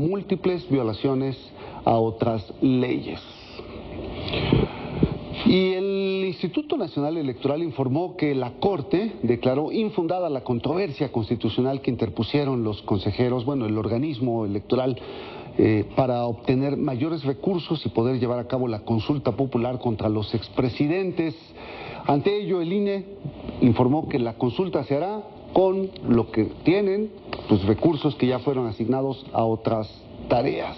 múltiples violaciones a otras leyes. Y el Instituto Nacional Electoral informó que la Corte declaró infundada la controversia constitucional que interpusieron los consejeros, el organismo electoral, para obtener mayores recursos y poder llevar a cabo la consulta popular contra los expresidentes. Ante ello, el INE informó que la consulta se hará con lo que tienen, pues recursos que ya fueron asignados a otras tareas.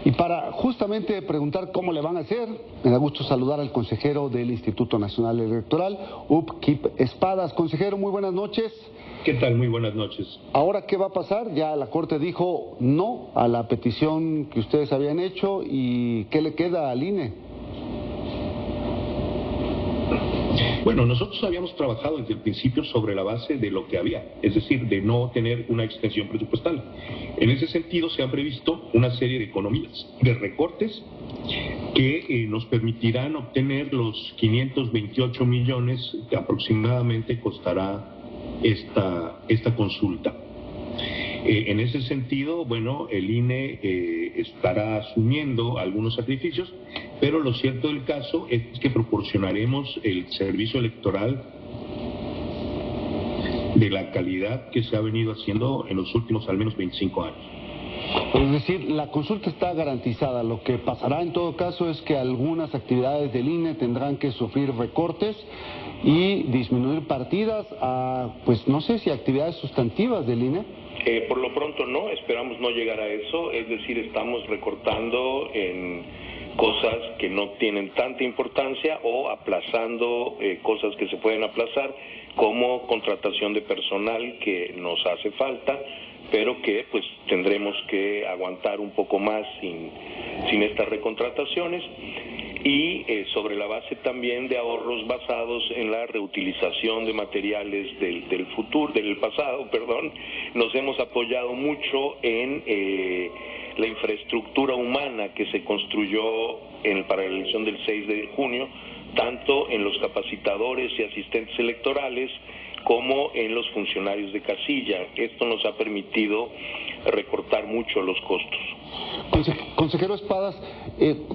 Y para justamente preguntar cómo le van a hacer, me da gusto saludar al consejero del Instituto Nacional Electoral, Kip Espadas. Consejero, muy buenas noches. ¿Qué tal? Muy buenas noches. Ahora, ¿qué va a pasar? Ya la Corte dijo no a la petición que ustedes habían hecho, ¿y qué le queda al INE? Bueno, nosotros habíamos trabajado desde el principio sobre la base de lo que había, es decir, de no tener una extensión presupuestal. En ese sentido se han previsto una serie de economías, de recortes, que nos permitirán obtener los 528 millones que aproximadamente costará esta consulta. En ese sentido, el INE estará asumiendo algunos sacrificios, pero lo cierto del caso es que proporcionaremos el servicio electoral de la calidad que se ha venido haciendo en los últimos al menos 25 años. Es decir, la consulta está garantizada. Lo que pasará en todo caso es que algunas actividades del INE tendrán que sufrir recortes y disminuir partidas a, no sé si actividades sustantivas del INE. Por lo pronto no, esperamos no llegar a eso, es decir, estamos recortando en cosas que no tienen tanta importancia o aplazando cosas que se pueden aplazar, como contratación de personal que nos hace falta, pero que tendremos que aguantar un poco más sin estas recontrataciones. Y sobre la base también de ahorros basados en la reutilización de materiales del pasado, nos hemos apoyado mucho en la infraestructura humana que se construyó para la elección del 6 de junio, tanto en los capacitadores y asistentes electorales como en los funcionarios de casilla. Esto nos ha permitido recortar mucho los costos. Consejero Espadas,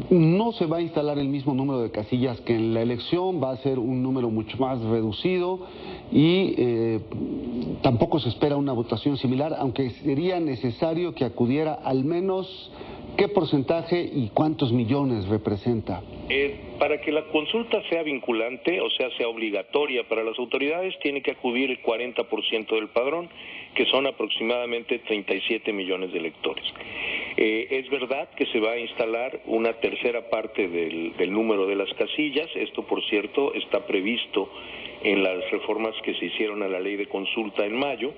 no se va a instalar el mismo número de casillas que en la elección, va a ser un número mucho más reducido y tampoco se espera una votación similar, aunque sería necesario que acudiera al menos, ¿qué porcentaje y cuántos millones representa? Para que la consulta sea vinculante, o sea obligatoria para las autoridades, tiene que acudir el 40% del padrón, que son aproximadamente 37 millones de electores. Es verdad que se va a instalar una tercera parte del número de las casillas. Esto, por cierto, está previsto en las reformas que se hicieron a la ley de consulta en mayo.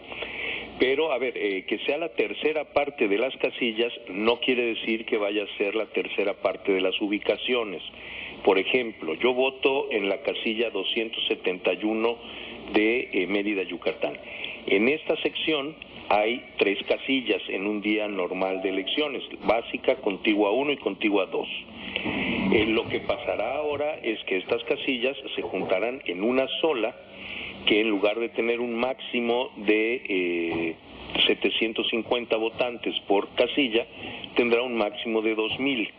Pero, que sea la tercera parte de las casillas no quiere decir que vaya a ser la tercera parte de las ubicaciones. Por ejemplo, yo voto en la casilla 271 de Mérida, Yucatán. En esta sección hay 3 casillas en un día normal de elecciones, básica, contigua 1 y contigua 2. Lo que pasará ahora es que estas casillas se juntarán en una sola, que en lugar de tener un máximo de 750 votantes por casilla, tendrá un máximo de 2,000.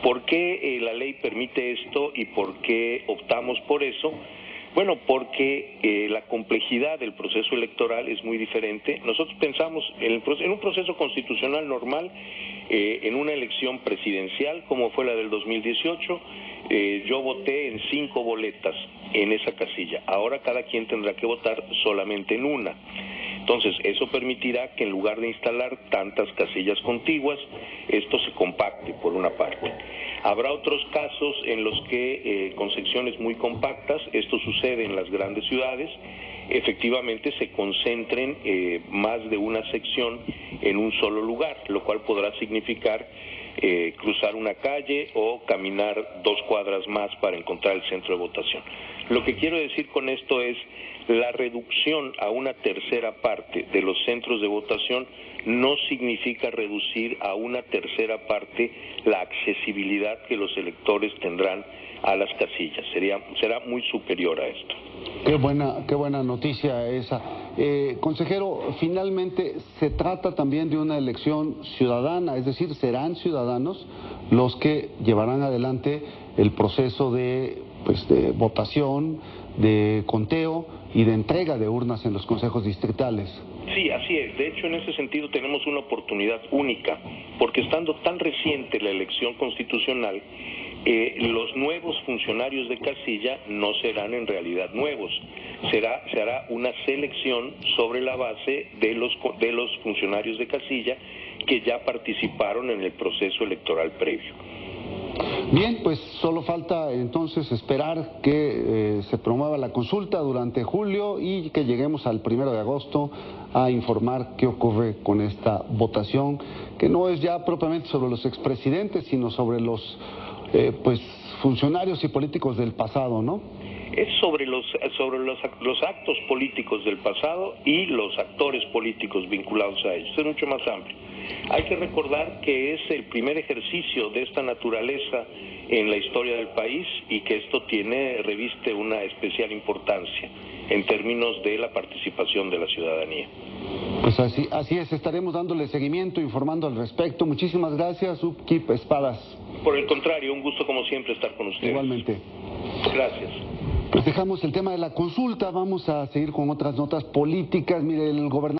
¿Por qué la ley permite esto y por qué optamos por eso? Bueno, porque la complejidad del proceso electoral es muy diferente. Nosotros pensamos en un proceso constitucional normal, en una elección presidencial como fue la del 2018, yo voté en 5 boletas en esa casilla. Ahora cada quien tendrá que votar solamente en una. Entonces, eso permitirá que en lugar de instalar tantas casillas contiguas, esto se compacte por una parte. Habrá otros casos en los que con secciones muy compactas, esto sucede en las grandes ciudades, efectivamente se concentren más de una sección en un solo lugar, lo cual podrá significar cruzar una calle o caminar 2 cuadras más para encontrar el centro de votación. Lo que quiero decir con esto es la reducción a una tercera parte de los centros de votación no significa reducir a una tercera parte la accesibilidad que los electores tendrán a las casillas. Será muy superior a esto. Qué buena noticia esa. Consejero, finalmente se trata también de una elección ciudadana, es decir, serán ciudadanos los que llevarán adelante el proceso de votación, de conteo y de entrega de urnas en los consejos distritales. Sí, así es. De hecho, en ese sentido tenemos una oportunidad única, porque estando tan reciente la elección constitucional, los nuevos funcionarios de casilla no serán en realidad nuevos. Se hará una selección sobre la base de los funcionarios de casilla que ya participaron en el proceso electoral previo. Bien, pues solo falta entonces esperar que se promueva la consulta durante julio y que lleguemos al 1 de agosto a informar qué ocurre con esta votación, que no es ya propiamente sobre los expresidentes, sino sobre los funcionarios y políticos del pasado, ¿no? Es sobre los actos políticos del pasado y los actores políticos vinculados a ellos. Es mucho más amplio. Hay que recordar que es el primer ejercicio de esta naturaleza en la historia del país y que esto reviste una especial importancia en términos de la participación de la ciudadanía. Pues así es, estaremos dándole seguimiento, informando al respecto. Muchísimas gracias, Upkeep Espadas. Por el contrario, un gusto como siempre estar con ustedes. Igualmente. Gracias. Pues dejamos el tema de la consulta, vamos a seguir con otras notas políticas. Mire, el gobernador